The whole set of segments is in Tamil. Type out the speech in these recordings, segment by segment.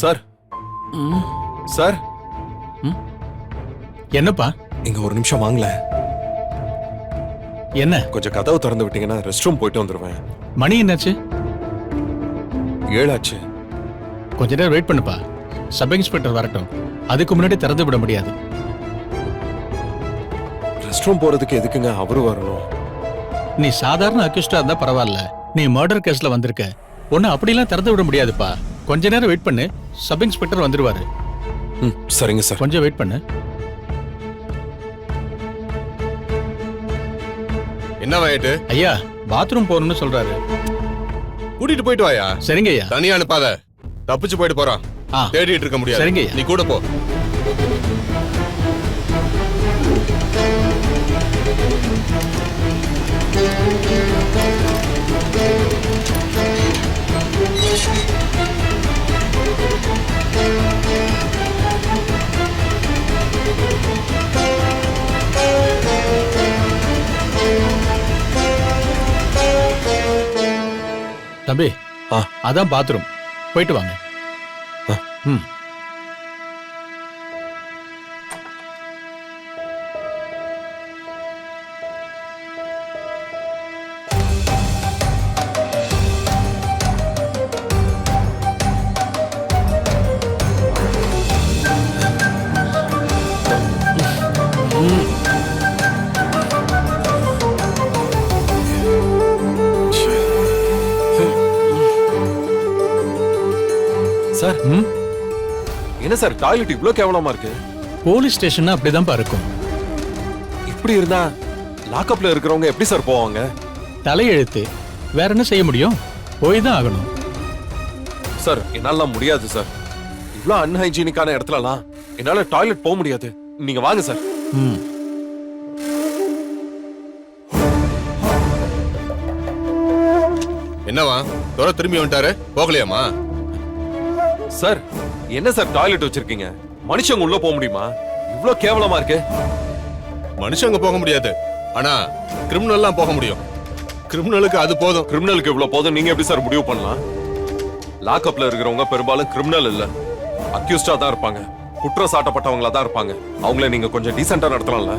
சார் சார் என்னப்பா? இங்க ஒரு நிமிஷம் வாங்கல. என்ன? கொஞ்சம் கதவு திறந்து விட்டீங்கன்னா ரெஸ்ட் ரூம் போயிட்டு வந்துருவேன். மணி என்னாச்சு? 7 ஆச்சு. கொஞ்ச நேரம் வெயிட் பண்ணுப்பா. சப் இன்ஸ்பெக்டர் வரட்டும், அதுக்கு முன்னாடி திறந்து விட முடியாது. ரெஸ்ட் ரூம் போறதுக்கு எதுக்குங்க அவரு வரணும்? நீ சாதாரண அக்யூஸ்டா இருந்தா பரவாயில்ல, நீ மர்டர் கேஸ்ல வந்திருக்க, ஒன்னு அப்படிலாம் திறந்து விட முடியாதுப்பா. கொஞ்ச நேரம் வெயிட் பண்ணு, சப் இன்ஸ்பெக்டர் வந்துருவாரு. சரிங்க சார். கொஞ்சம் வெயிட் பண்ணு. என்ன வாயிட்டு? ஐயா பாத்ரூம் போகணும்னு சொல்றாரு. கூட்டிட்டு போயிட்டு வாயா. சரிங்க ஐயா. தனியா அனுப்பாத, தப்பிச்சு போயிட்டு போறான். தேடிட்டு இருக்க முடியாது. சரிங்க ஐயா. நீ கூட போ. தம்பி, அதான் பாத்ரூம், போயிட்டு வாங்க. ம். சார் என்ன சார் டாய்லெட் இவ்ளோ கேவலமா இருக்கு? போலீஸ் ஸ்டேஷன் அப்படிதான்ப்பா இருக்கும். இப்படி இருந்தா லாக்அப்ல இருக்கிறவங்க எப்படி சார் போவாங்க? தலையெழுத்து, வேற என்ன செய்ய முடியும்? போய் தான் ஆகணும். சார் என்னால முடியாது சார். இவ்ளோ அன்ஹைஜீனிக்கான இடத்துலலாம் என்னால டாய்லெட் போக முடியாது. நீங்க வாங்க சார். ம். என்னவா தோற திரும்பி வந்துட்டாரு, போகலையாமா? சார் என்ன சார் டாய்லெட் வச்சிருக்கீங்க? மனுஷங்க உள்ள போக முடியுமா? இவ்ளோ கேவலமா இருக்கு. மனுஷங்க போக முடியாது, ஆனா கிரிமினல்லாம் போக முடியும். கிரிமினலுக்கு அது போதும். கிரிமினலுக்கு இவ்ளோ போதும் நீங்க எப்படி சார் முடிவு பண்ணலாம்? லாக்அப்ல இருக்கிறவங்க பெரும்பாலும் கிரிமினல் இல்ல, அக்யூஸ்டா தான் இருப்பாங்க, குற்றம் சாட்டப்பட்டவங்களா தான் இருப்பாங்க. அவங்கள நீங்க கொஞ்சம் டீசென்ட்டா நடத்தலாம்ல?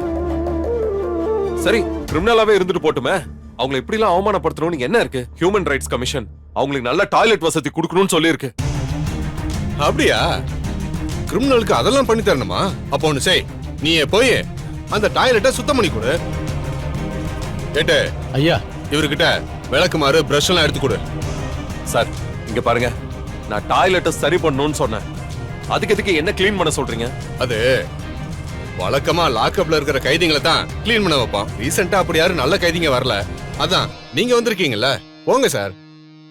சரி கிரிமினலாவே இருந்துட்டு போட்டுமே, அவங்களை இப்படி எல்லாம் அவமானப்படுத்தணும்னு என்ன இருக்கு? ஹியூமன் ரைட்ஸ் கமிஷன் அவங்களுக்கு நல்ல டாய்லெட் வசதி கொடுக்கணும்னு சொல்லி இருக்கு. அப்படியா? கிரிமினலுக்கு அதெல்லாம் பண்ணி தரணுமா? அப்போ ஒண்ணு செய், நீ போய் அந்த டாய்லெட்டை சுத்தம் பண்ணி கொடு. கேட்டு ஐயா, இவர்கிட்ட விளக்குமாறு பிரஷ் எல்லாம் எடுத்து கொடு. சார் இங்க பாருங்க, நான் டாய்லெட்டை சரி பண்ணணும்னு சொன்னேன், அதுக்கு எதுக்கு என்ன கிளீன் பண்ண சொல்றீங்க? அது வழக்கமா லாக்அப்ல இருக்கிற கைதிகளை தான் கிளீன் பண்ண வைப்பான். ரீசெண்டா அப்படி யாரும் நல்ல கைதிங்க வரல, அதான் நீங்க வந்திருக்கீங்கல்ல, போங்க சார்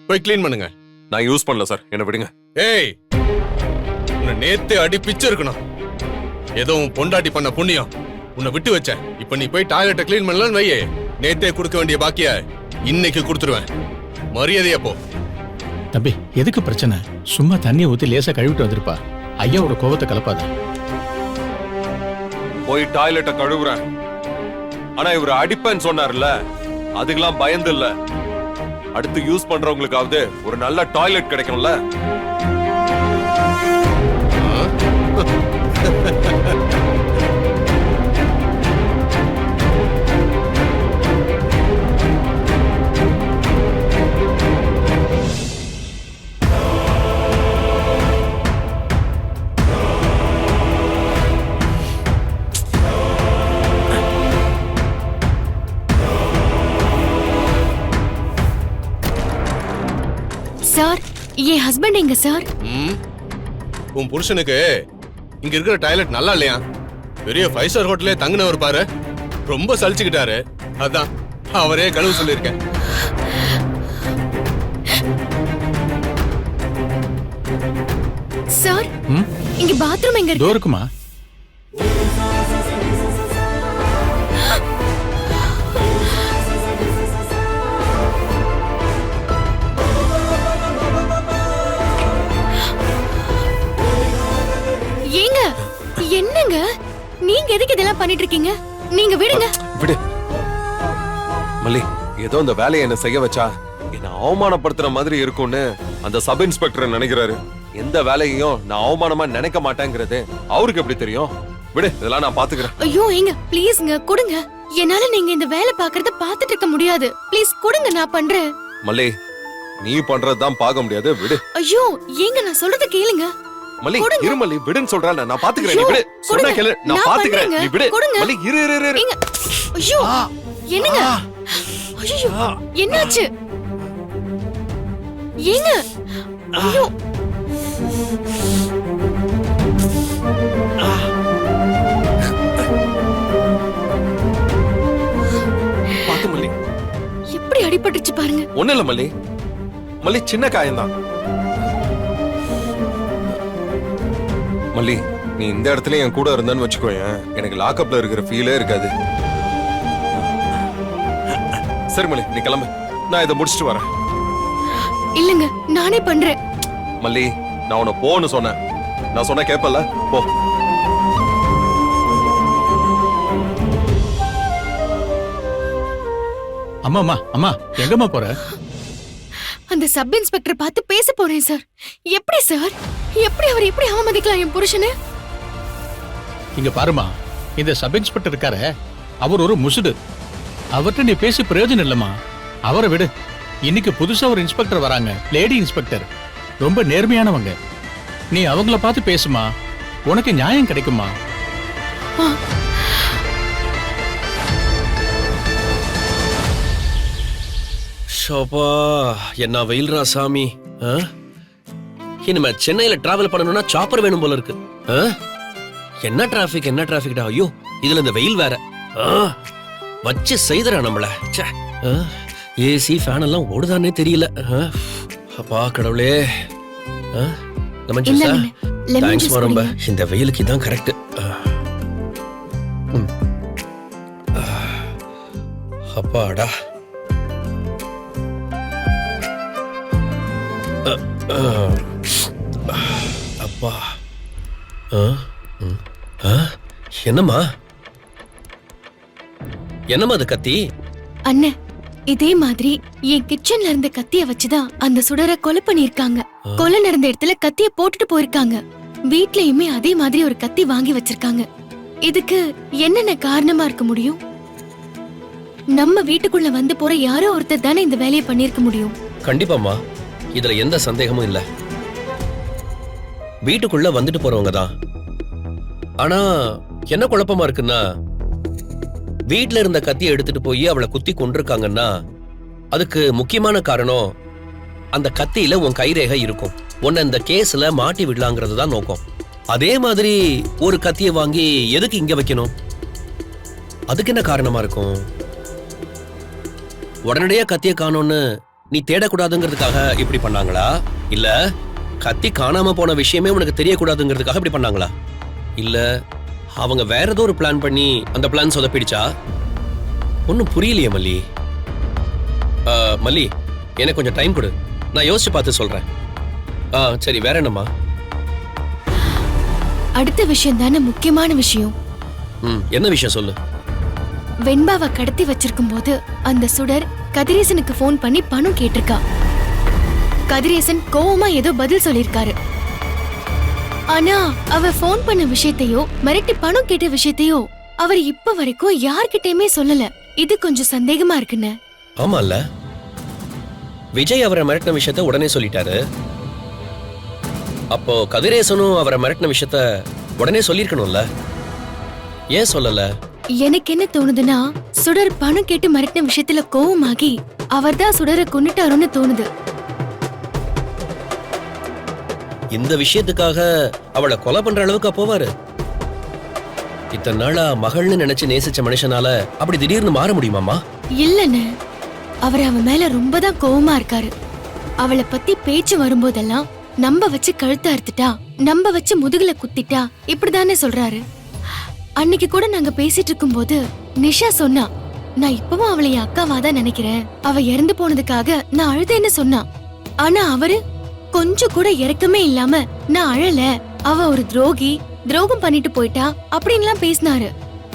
போய் கிளீன் பண்ணுங்க. நான் யூஸ் பண்ணல சார், என்ன விடுங்க. ஏய், உன்னை நேத்தே அடி பிச்சு இருக்கணும். ஏதோ உன் பொண்டாட்டி பண்ண புண்ணியம் உன்னை விட்டு வச்சேன். இப்ப நீ போய் டாய்லெட்டை கிளீன் பண்ணலன்னு வையே, நேத்தே கொடுக்க வேண்டிய பாக்கிய இன்னைக்கு கொடுத்துருவேன். மரியாதையா போ. தம்பி எதுக்கு பிரச்சனை? சும்மா தண்ணியை ஊத்தி லேசா கழுவிட்டு வந்திருப்பா. ஐயாவோட கோபத்தை கலப்பாத. போய் டாய்லெட்டை கழுவுறேன். ஆனா இவர் அடிப்பேன்னு சொன்னார்ல, அதுக்கெல்லாம் பயந்து இல்ல. அடுத்து யூஸ் பண்றவங்களுக்காவது ஒரு நல்ல டாய்லெட் கிடைக்கும்ல. சார், என் ஹஸ்பண்ட் எங்க சார்? உன் புருஷனுக்கு இங்க இருக்கிற டாய்லெட் நல்லா இல்லையா? பெரிய 5 ஸ்டார் ஹோட்டலே தங்குனவர் பாரு, ரொம்ப சலிச்சுக்கிட்டாரு. அதான் அவரே கழுவு சொல்லியிருக்கேன். சார், இங்க பாத்ரூம் எங்க இதோ இருக்கு? இருக்குமா? ஏங்க, என்னங்க நீங்க எதுக்கு இதெல்லாம் பண்ணிட்டு இருக்கீங்க? நீங்க விடுங்க. விடு மல்லி, ஏதோ இந்த வேலையை என்ன செய்ய வச்சா என்ன அவமானப்படுத்துற மாதிரி இருக்கும்னு அந்த சப் இன்ஸ்பெக்டர் நினைக்கிறாரு. எந்த வேலையையும் நான் அவமானமா நினைக்க மாட்டேங்கிறது அவருக்கு எப்படி தெரியும்? விடு, இதெல்லாம் நான் பாத்துக்கிறேன். ஐயோ ஏங்க ப்ளீஸ்ங்க கொடுங்க. என்னால நீங்க இந்த வேலை பாக்குறத பாத்துட்டு இருக்க முடியாது. ப்ளீஸ் கொடுங்க, நான் பண்றேன். மல்லி, நீ பண்றதுதான் பார்க்க முடியாது. விடு. ஐயோ ஏங்க நான் சொல்றத கேளுங்க. மல்லி, கொடுங்க. இரு மல்லி, விடுன்னு சொல்றேன். நான் பாத்துக்கிறேன். நீ ஐயோ, விடு. சொன்னா கொடுங்க. கேளு. நான் நான் பாத்துக்கிறேன். பண்றேங்க. நீ விடு. கொடுங்க. மல்லி, இரு இரு இரு. ஏங்க ஐயோ என்னங்க? ஐயோ என்னாச்சு? ஏங்க ஐயோ பாத்து மல்லி. எப்படி அடிபட்டுச்சு பாருங்க. ஒண்ணு இல்ல மல்லி. மல்லி, சின்ன காயம்தான். மல்லி, நீ இந்த இடத்துல என் கூட இருந்தன்னு வச்சுக்கோயேன், எனக்கு லாக்அப்ல இருக்கிற ஃபீலே இருக்காது. சரி மல்லி, நீ கிளம்பு. நான் இதை முடிச்சிட்டு வரேன். இல்லங்க நானே பண்றேன். மல்லி, நான் உன்னை போன்னு சொன்னேன். நான் சொன்ன கேப்பல்ல? போ. அம்மா அம்மா எங்கம்மா போற? அந்த சப் இன்ஸ்பெக்டர் பார்த்து பேச போறேன் சார். எப்படி சார்? எப்படி அவர் எப்படி அவமதிக்கலாம் என் புருஷனை? இங்க பாருமா, இந்த சப் இன்ஸ்பெக்டர் இருக்காரு, அவர் ஒரு முசுடு. அவர்கிட்ட நீ பேசி பிரயோஜனம் இல்லம்மா. அவரை விடு. இன்னைக்கு புதுசா ஒரு இன்ஸ்பெக்டர் வராங்க, லேடி இன்ஸ்பெக்டர். ரொம்ப நேர்மையானவங்க. நீ அவங்கள பார்த்து பேசுமா, உனக்கு நியாயம் கிடைக்குமா? ஷோபா, என்ன வெயில்ரா சாமி. இனிமே சென்னையில டிராவல் பண்ணணும்னா சாப்பர் வேணும் போல இருக்கு. என்ன டிராபிக், என்ன டிராபிக்டா. ஐயோ, இதுல இந்த வெயில் வேற. வச்சு செய்தரா நம்மள. ஏசி ஃபேன் எல்லாம் ஓடுதானே தெரியல. அப்பா கடவுளே. லெமன் ஜூஸா? தேங்க்ஸ் ரொம்ப. இந்த வெயிலுக்கு இதான் கரெக்ட். அப்பாடா. அப்பா. என்னம்மா என்னம்மா அது கத்தி? அண்ணே, இதே மாதிரி என் கிச்சன்ல இருந்த கத்திய வச்சுதான் அந்த சுடரை கொலை பண்ணிருக்காங்க. கொலை நடந்த இடத்துல கத்திய போட்டுட்டு போயிருக்காங்க. வீட்லயுமே அதே மாதிரி ஒரு கத்தி வாங்கி வச்சிருக்காங்க. இதுக்கு என்னென்ன காரணமா இருக்க முடியும்? நம்ம வீட்டுக்குள்ள வந்து போற யாரோ ஒருத்தர் தானே இந்த வேலையை பண்ணிருக்க முடியும். கண்டிப்பாமா, இதுல எந்த சந்தேகமும் இல்ல. வீட்டுக்குள்ள வந்துட்டு போறவங்க தான். ஆனா என்ன குழப்பமா இருக்குன்னா, வீட்ல இருந்த கத்தியை எடுத்துட்டு போய் அவளை குத்தி கொண்டிருக்காங்கன்னா அதுக்கு முக்கியமான காரணம் அந்த கத்தியில உன் கைரேகை இருக்கும். உன்னை இந்த கேஸ்ல மாட்டி விடலாங்கிறது தான் நோக்கம். அதே மாதிரி ஒரு கத்தியை வாங்கி எதுக்கு இங்க வைக்கணும்? அதுக்கு என்ன காரணமா இருக்கும்? உடனடியா கத்தியை காணோன்னு நீ தேடக்கூடாதுங்கிறதுக்காக இப்படி பண்ணாங்களா? இல்ல கத்தி காணாம போன விஷயமே உனக்கு தெரியக்கூடாதுங்கிறதுக்காக இப்படி பண்ணாங்களா? இல்ல அவங்க வேற ஏதோ ஒரு பிளான் பண்ணி அந்த பிளான் சொதப்பிடுச்சா? ஒன்னும் புரியலையே மல்லி. மல்லி, எனக்கு கொஞ்சம் டைம் கொடு, நான் யோசிச்சு பார்த்து சொல்றேன். சரி, வேற என்னம்மா? அடுத்த விஷயம் தானே முக்கியமான விஷயம். என்ன விஷயம் சொல்லு. வெண்பாவை கடத்தி வச்சிருக்கும் போது அந்த சுடர் கதிரேசனுக்கு போன் பண்ணி பணம் கேட்டிருக்கா. கதிரேசன் கோவமா ஏதோ பதில் சொல்லிருக்காரு. ஆனா அவ போன் பண்ண விஷயத்தையோ மிரட்டி பணம் கேட்ட விஷயத்தையோ அவர் இப்ப வரைக்கும் யார்கிட்டயுமே சொல்லல. இது கொஞ்சம் சந்தேகமா இருக்குன்னு. ஆமா இல்ல, விஜய் அவரை மிரட்டின விஷயத்த உடனே சொல்லிட்டாரு. அப்போ கதிரேசனும் அவரை மிரட்டின விஷயத்த உடனே சொல்லிருக்கணும்ல, ஏன் சொல்லல? எனக்கு என்ன தோணுதுன்னா, சுடர் பணம் கேட்டு மிரட்டின விஷயத்துல கோவமாகி அவர்தான் சுடரை கொன்னுட்டாருன்னு தோணுது. இந்த விஷயத்துக்காக அவளை கொலை பண்ற அளவுக்கு போவாரு? இத்தனை நாளா மகள்னு நினைச்சு நேசிச்ச மனுஷனால அப்படி திடீர்னு மாற முடியுமாமா? இல்லன்னு, அவர் அவன் மேல ரொம்ப தான் கோவமா இருக்காரு. அவளை பத்தி பேச்சு வரும்போதெல்லாம் நம்ப வச்சு கழுத்த அறுத்துட்டா, நம்ப வச்சு முதுகுல குத்திட்டா, இப்படிதானே சொல்றாரு. அன்னைக்கு கூட நாங்க பேசிட்டு இருக்கும் போது நிஷா சொன்னா, நான் இப்பவும் அவளை என் அக்காவா தான் நினைக்கிறேன், அவ இறந்து போனதுக்காக நான் அழுதேன்னு சொன்னா. ஆனா அவரு கொஞ்சம் கூட இறக்கமே இல்லாம, நான் அழல, அவ ஒரு துரோகி, துரோகம் பண்ணிட்டு போயிட்டா அப்படின்லாம் பேசினாரு.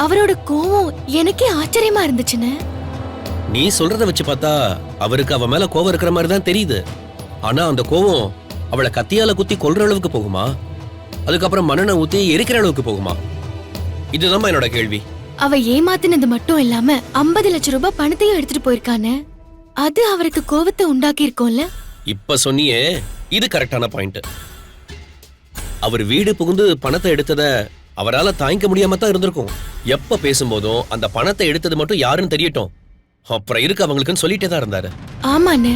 அவரோட கோவம் எனக்கே ஆச்சரியமா இருந்துச்சுன்னு. நீ சொல்றத வச்சு பார்த்தா அவருக்கு அவ மேல கோவம் இருக்கிற மாதிரி தான் தெரியுது. ஆனா அந்த கோவம் அவளை கத்தியால குத்தி கொல்ற அளவுக்கு போகுமா? அதுக்கப்புறம் மண்ணெண்ணை ஊத்தி எரிக்கிற அளவுக்கு போகுமா? இதுதான் என்னோட கேள்வி. அவ ஏமாத்தினது மட்டும் இல்லாம 50 லட்சம் ரூபாய் பணத்தையும் எடுத்துட்டு போயிருக்கானே, அது அவருக்கு கோவத்தை உண்டாக்கி இருக்கோம்ல. இப்ப சொன்னியே, இது கரெக்டான பாயிண்ட். அவர் வீடு புகுந்து பணத்தை எடுத்தத அவரால தாங்கிக்க முடியாம தான் இருந்திருக்கும். எப்ப பேசும்போதும் அந்த பணத்தை எடுத்தது மட்டும் யாருன்னு தெரியட்டும், அப்புறம் இருக்கு அவங்களுக்குன்னு சொல்லிட்டே தான் இருந்தாரு. ஆமாண்ணே,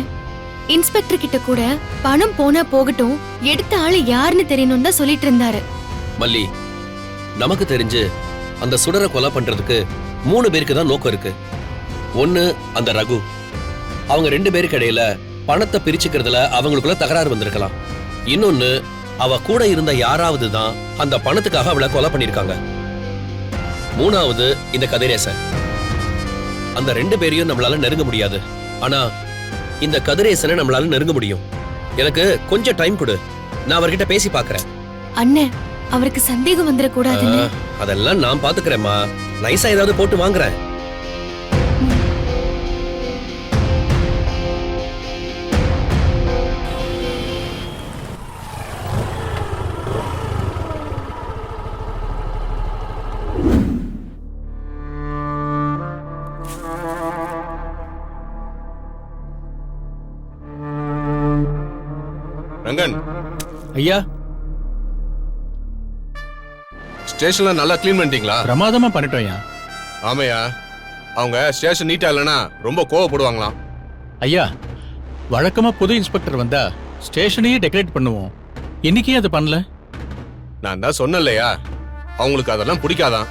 இன்ஸ்பெக்டர் கிட்ட கூட பணம் போனா போகட்டும், எடுத்த ஆளு யாருன்னு தெரியணும் தான் சொல்லிட்டு இருந்தாரு. மல்லி, நமக்கு தெரிஞ்சு அந்த சுடரை கொலை பண்றதுக்கு 3 பேருக்கு தான் நோக்கம் இருக்கு. ஒன்னு அந்த ரகு, அவங்க 2 பேருக்கு இடையில பணத்தை பிரிச்சுக்கிறதுல அவங்களுக்குள்ள தகராறு வந்திருக்கலாம். இன்னொன்னு, அவ கூட இருந்த யாராவது தான் அந்த பணத்துக்காக அவளை கொலை பண்ணிருக்காங்க. 3வது இந்த கதிரேசன். அந்த 2 பேரையும் நம்மளால நெருங்க முடியாது, ஆனா இந்த கதிரேசனை நம்மளால நெருங்க முடியும். எனக்கு கொஞ்சம் டைம் கொடு, நான் அவர்கிட்ட பேசி பாக்குறேன். அண்ணே, அவருக்கு சந்தேகம் வந்துடக்கூடாதுன்னு. அதெல்லாம் நான் பாத்துக்கிறேம்மா, நைஸா ஏதாவது போட்டு வாங்குறேன். ரங்கன், ஐயா, ஸ்டேஷன்ல நல்லா க்ளீன் பண்ணிட்டீங்களா? பிரமாதமா பண்ணிட்டோம் ஐயா. ஆமையா, அவங்க ஸ்டேஷன் நீட்டா இல்லைன்னா ரொம்ப கோவப்படுவாங்களாம். ஐயா, வழக்கமா புது இன்ஸ்பெக்டர் வந்தா ஸ்டேஷனையே டெக்கரேட் பண்ணுவோம். இன்னைக்கே அது பண்ணல. நான் தான் சொன்னேன்லையா, அவங்களுக்கு அதெல்லாம் பிடிக்காதான்.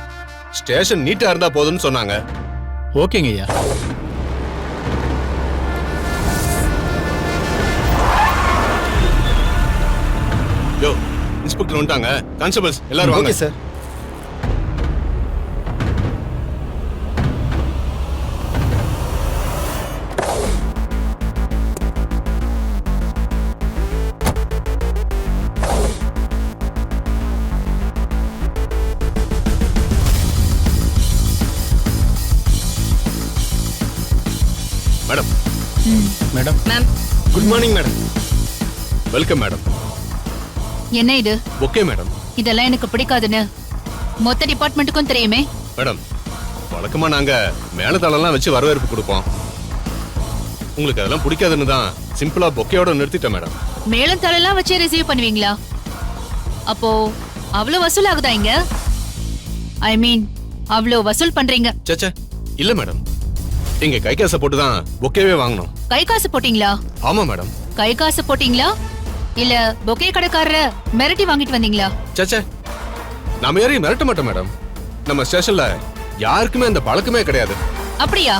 ஸ்டேஷன் நீட்டா இருந்தா போதும்னு சொன்னாங்க. ஓகேங்க ஐயா. யோ, இன்ஸ்பெக்டர் வந்துட்டாங்க. கான்ஸ்டபிள்ஸ் எல்லாரும் வாங்க. Sir. Madam. Madam. Ma'am, good morning madam. Welcome madam. என்ன இது? Okay madam. இதெல்லாம் எனக்கு பிடிக்காதுன்னு மொத்த டிபார்ட்மெண்ட்டுக்கும் தெரியுமே. மேடம், வழக்கமா நாங்க மேலதாளம்லாம் வச்சு வரவேற்பு கொடுப்போம். உங்களுக்கு அதெல்லாம் பிடிக்காதுன்னு தான் சிம்பிளா பொக்கையோட நிறுத்திட்டேன் மேடம். மேலும் தலையெல்லாம் வச்சு ரிசீவ் பண்ணுவீங்களா? அப்போ அவ்வளவு வசூல் ஆகுதா இங்க? ஐ மீன், அவ்வளவு வசூல் பண்றீங்க? சேச்சே, இல்ல மேடம். இங்க கை காசை போட்டு தான் பொக்கேவே வாங்கணும். கை காசு போட்டீங்களா? ஆமா மேடம். கை காசு போட்டீங்களா இல்ல பொக்கே கடைக்காரர மிரட்டி வாங்கிட்டு வந்தீங்களா? சேச்சே, நாம யாரையும் மிரட்ட மாட்டோம் மேடம். நம்ம ஸ்டேஷன்ல யாருக்குமே அந்த பழக்கமே கிடையாது. அப்படியா?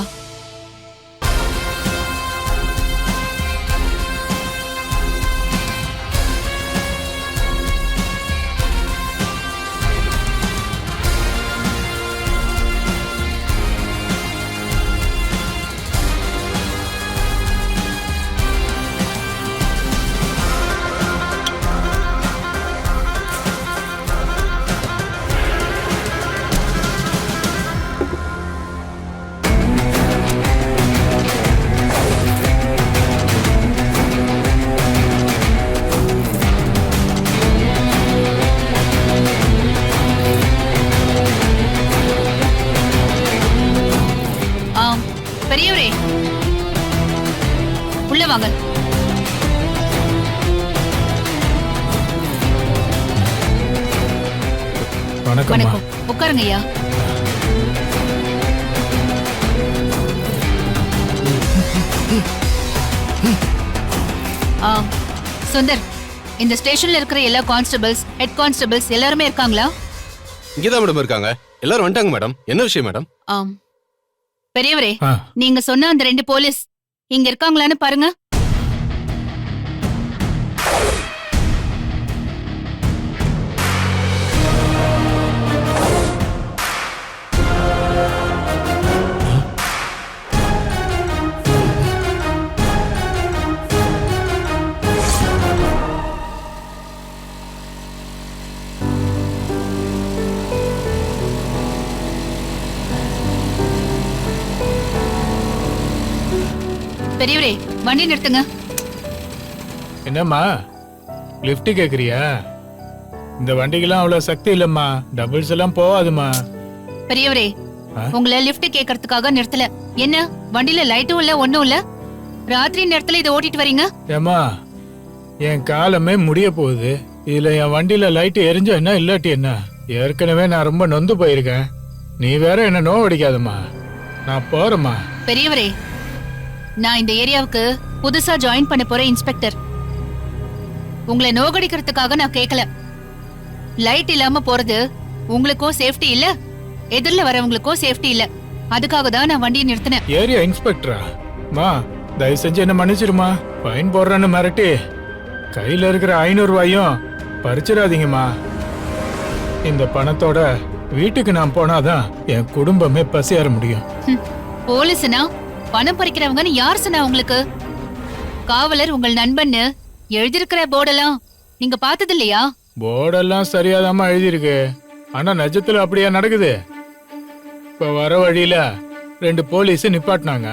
பெரியவரே, உள்ள வாங்க. வணக்கம். வணக்கம், உட்காருங்க ஐயா. சுந்தர், இந்த ஸ்டேஷன்ல இருக்கிற எல்லா கான்ஸ்டபிள்ஸ், ஹெட் கான்ஸ்டபிள்ஸ் எல்லாருமே இருக்காங்களா? இங்கதான் மேடம் இருக்காங்க. எல்லாரும் வந்துட்டாங்க மேடம். என்ன விஷயம் மேடம்? பெரியவரே, ஆ. நீங்க சொன்ன அந்த 2 போலீஸ் இங்க இருக்காங்களான்னு பாருங்க. பெரியவரே, வண்டி நிறுத்துங்க. என்னம்மா, லிஃப்ட் கேக்குறியா? இந்த வண்டிக்கெல்லாம் அவ்வளவு சக்தி இல்லம்மா, டபுள்ஸ் எல்லாம் போகாதுமா. பெரியவரே, உங்களை லிஃப்ட் கேட்கறதுக்காக நிறுத்தல. என்ன வண்டியில லைட்டும் இல்ல ஒண்ணும் இல்ல, ராத்திரி நேரத்துல இதை ஓட்டிட்டு வரீங்க? ஏமா, என் காலமே முடிய போகுது. இதுல என் வண்டியில லைட் எரிஞ்சா என்ன, இல்லாட்டி என்ன? ஏற்கனவே நான் ரொம்ப நொந்து போயிருக்கேன். நீ வேற என்ன நோவடிக்காதம்மா. நான் போறேம்மா. பெரியவரே, நான் இந்த ஏரியாவுக்கு புதுசா ஜாயின் பண்ண போற இன்ஸ்பெக்டர். உங்களை நோகடிக்கிறதுக்காக நான் கேட்கல. லைட் இல்லாம போறது உங்களுக்கும் சேஃப்டி இல்ல, எதிரில வரவங்களுக்கும் சேஃப்டி இல்ல. அதுக்காக தான் நான் வண்டியை நிறுத்தினேன். ஏரியா இன்ஸ்பெக்டரா? மா, தயவு செஞ்சு என்ன மன்னிச்சிருமா. ஃபைன் போடுறேன்னு மிரட்டி கையில இருக்கிற 500 ரூபாயும் பறிச்சிடாதீங்கம்மா. இந்த பணத்தோட வீட்டுக்கு நான் போனாதான் என் குடும்பமே பசியாற முடியும். போலீஸ்னா பணம் பறிக்கிறவங்கன்னு யார் சொன்னா உங்களுக்கு? காவலர் உங்கள் நண்பன்னு எழுதியிருக்கிற போர்டெல்லாம் நீங்க பார்த்தது இல்லையா? போர்டெல்லாம் சரியாதாம்மா எழுதியிருக்கு. ஆனா நிஜத்துல அப்படியா நடக்குது? இப்ப வர வழியில 2 போலீஸ் நிப்பாட்டினாங்க.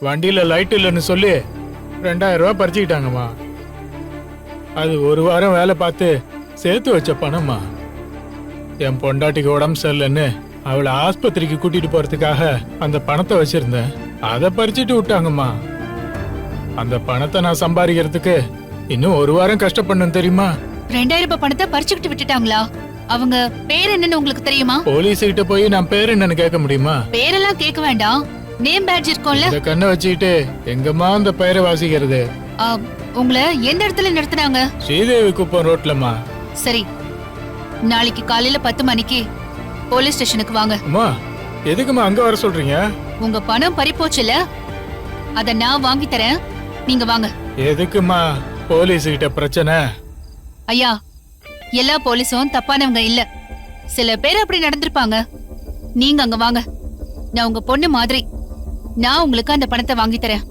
வண்டியில லைட் இல்லைன்னு சொல்லி 2000 ரூபாய் பறிச்சுக்கிட்டாங்கம்மா. அது ஒரு வாரம் வேலை பார்த்து சேர்த்து வச்ச பணம்மா. என் பொண்டாட்டிக்கு உடம்பு சரியில்லைன்னு அவளை ஆஸ்பத்திரிக்கு கூட்டிட்டு போறதுக்காக அந்த பணத்தை வச்சிருந்தேன். அதை பறிச்சுட்டு விட்டாங்கம்மா. அந்த பணத்தை நான் சம்பாதிக்கிறதுக்கு இன்னும் ஒரு வாரம் கஷ்டப்படணும் தெரியுமா? 2000 ரூபாய் பணத்தை பறிச்சுக்கிட்டு விட்டுட்டாங்களா? அவங்க பேர் என்னன்னு உங்களுக்கு தெரியுமா? போலீஸ் கிட்ட போய் நான் பேர் என்னன்னு கேட்க முடியுமா? பேரெல்லாம் கேட்க வேண்டாம், நேம் பேட்ஜ் இருக்கும்ல. இந்த கண்ணை வச்சுக்கிட்டு எங்கம்மா அந்த பெயரை வாசிக்கிறது? ஆ, உங்களை எந்த இடத்துல நிறுத்தினாங்க? ஸ்ரீதேவி குப்பம் ரோட்லம்மா. சரி, நாளைக்கு காலையில 10 மணிக்கு போலீஸ் ஸ்டேஷனுக்கு வாங்க. அம்மா, எதுக்குமா அங்க வர சொல்றீங்க? உங்க பணம் பறிப்போச்சுல, அத நான் வாங்கி தரேன், நீங்க வாங்க. எதுக்குமா போலீஸ் கிட்ட பிரச்சனை? ஐயா, எல்லா போலீஸும் தப்பானவங்க இல்ல, சில பேர் அப்படி நடந்திருப்பாங்க. நீங்க அங்க வாங்க, நான் உங்க பொண்ணு மாதிரி. நான் உங்களுக்கு அந்த பணத்தை வாங்கி தரேன்.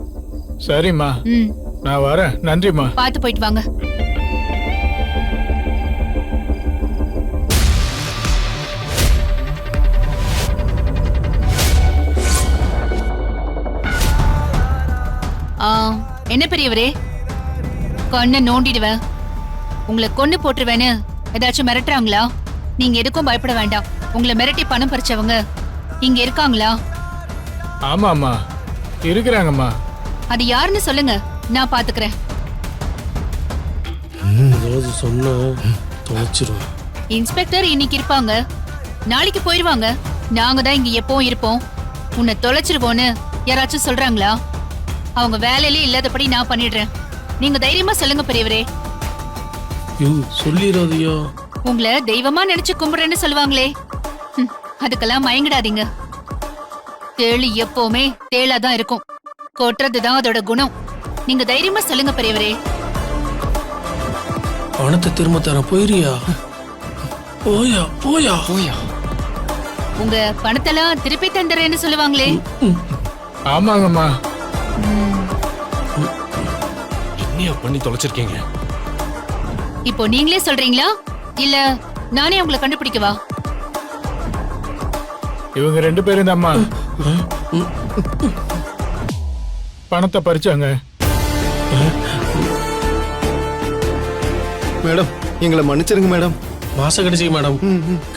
சரிம்மா, ம், நான் வரேன். நன்றிம்மா. பார்த்து போயிட்டு வாங்க. என்ன பெரியவரே, கண்ணை நோண்டிடுவேன், உங்களை கொன்னு போட்டுருவேன்னு ஏதாச்சும் மிரட்டுறாங்களா? நீங்க எதுக்கும் பயப்பட வேண்டாம். உங்களை மிரட்டி பணம் பறிச்சவங்க இங்க இருக்காங்களா? ஆமாம்மா, இருக்கிறாங்கம்மா. அது யாருன்னு சொல்லுங்க, நான் பாத்துக்கிறேன். இன்ஸ்பெக்டர் இன்னைக்கு இருப்பாங்க, நாளைக்கு போயிருவாங்க. நாங்க தான் இங்க எப்பவும் இருப்போம். உன்னை தொலைச்சிருவோன்னு யாராச்சும் சொல்றாங்களா? அவங்க வேலையிலே இல்லாதபடி நான் பண்ணிடுறேன். நீங்க தைரியமா சொல்லுங்க பெரியவரே. சொல்லிடாதியோ. உங்களை தெய்வமா நினைச்சு கும்பிடுறேன்னு சொல்லுவாங்களே, அதுக்கெல்லாம் மயங்கிடாதீங்க. தேளி எப்பவுமே தேளாதான் இருக்கும், கொட்டுறதுதான் அதோட குணம். நீங்க தைரியமா சொல்லுங்க பெரியவரே. பணத்தை திரும்ப தர போயிரியா? போயா போயா போயா. உங்க பணத்தெல்லாம் திருப்பி தந்துறேன்னு சொல்லுவாங்களே. ஆமாங்கம்மா. என்னையா பண்ணி தொலைச்சிருக்கீங்க? இப்போ நீங்களே சொல்றீங்களா, இல்ல நானே உங்களை கண்டுபிடிக்கவா? இவங்க 2 பேரும் தான் அம்மா பணத்தை பறிச்சாங்க. மேடம், எங்களை மன்னிச்சிருங்க மேடம். மாசம் கிடைச்சிங்க மேடம்.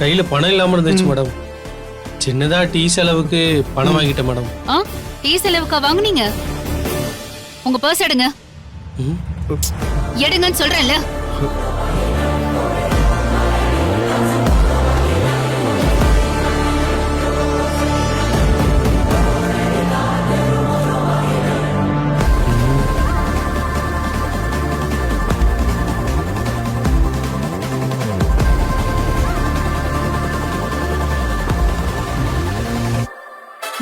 கையில பணம் இல்லாம இருந்துச்சு மேடம். சின்னதா டீ செலவுக்கு பணம் வாங்கிட்டேன் மேடம். டீ செலவுக்கா வாங்குனீங்க? உங்க பர்ஸ் எடுங்க. எடுங்கன்னு சொல்றேன்ல.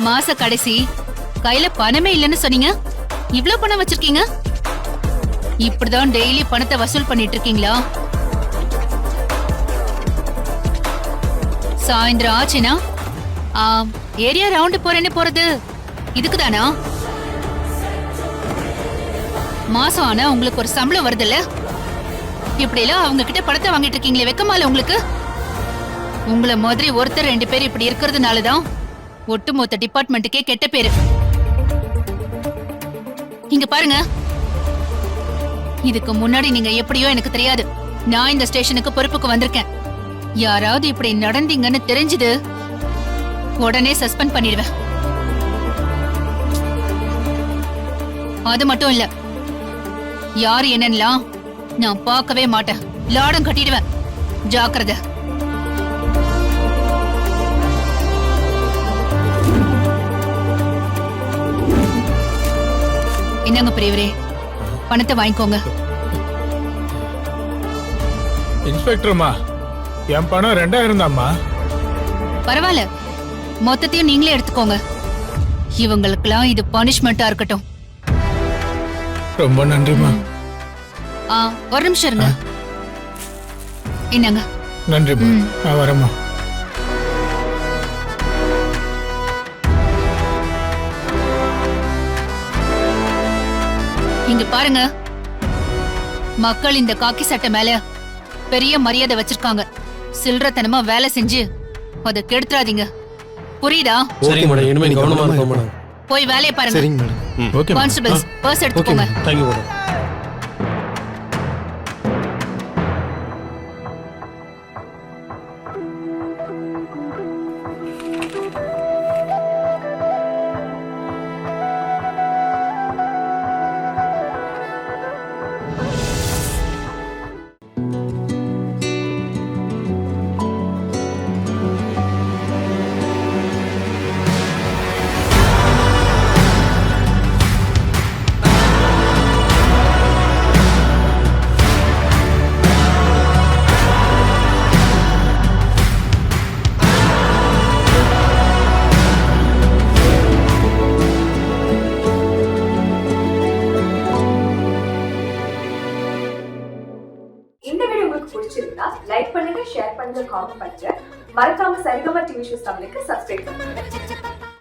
மாச கடைசி, கையில பணமே இல்லைன்னு சொன்னீங்க. இவ்ளோ பணம் வச்சிருக்கீங்க? இப்படிதான் டெய்லி பணத்தை வசூல் பண்ணிட்டு இருக்கீங்களா? சாயந்தரம் ஆச்சுனா ஏரியா ரவுண்டு போறேன்னு போறது இதுக்குதானா? மாசம் ஆனா உங்களுக்கு ஒரு சம்பளம் வருதுல்ல, இப்படி எல்லாம் அவங்க கிட்ட பணத்தை வாங்கிட்டு இருக்கீங்களே, வெக்கமால உங்களுக்கு? உங்களை மாதிரி ஒருத்தர் 2 பேர் இப்படி இருக்கிறதுனாலதான் ஒட்டுமொத்த டிபார்ட்மெண்ட்டுக்கே கெட்ட பேரு. இங்க பாருங்க, இதுக்கு முன்னாடி நீங்க எப்படியோ எனக்கு தெரியாது. நான் இந்த ஸ்டேஷனுக்கு பொறுப்புக்கு வந்திருக்கேன். யாராவது இப்படி நடந்தீங்கன்னு தெரிஞ்சது உடனே சஸ்பெண்ட் பண்ணிடுவேன். அது மட்டும் இல்ல, யாரு என்னெல்லாம் நான் பார்க்கவே மாட்டேன். லாடம் கட்டிடுவேன். ஜாக்கிரதை. என்னங்க பெரியவரே, பணத்தை வாங்கிக்கோங்க. இன்ஸ்பெக்டர்மா, என் பணம் 2000 தாம்மா. பரவாயில்ல, மொத்தத்தையும் நீங்களே எடுத்துக்கோங்க. இவங்களுக்கெல்லாம் இது பனிஷ்மெண்டா இருக்கட்டும். ரொம்ப நன்றிம்மா. ஒரு நிமிஷம் இருங்க. என்னங்க? நன்றிம்மா. நான் வரேம்மா. இங்க பாருங்க, மக்கள் இந்த காக்கி சட்டை மேல பெரிய மரியாதை வச்சிருக்காங்க. சில்லறத்தனமா வேலை செஞ்சு அதை கெடுத்துறாதீங்க. புரியுதா? சரிங்க மேடம், இனிமே கவனமா இருக்கோம் மேடம். போய் வேலையை பாருங்க. சரிங்க madam. Okay madam. Constables, purse எடுத்துக்கோங்க. Thank you madam. இந்த வீடியோ உங்களுக்கு பிடிச்சிருந்தா லைக் பண்ணுங்க, ஷேர் பண்ணுங்க, காமெண்ட் பண்ணுங்க. மறக்காம சரிகமா டிவி ஷோஸ் தமிழுக்கு சப்ஸ்கிரைப் பண்ணுங்க.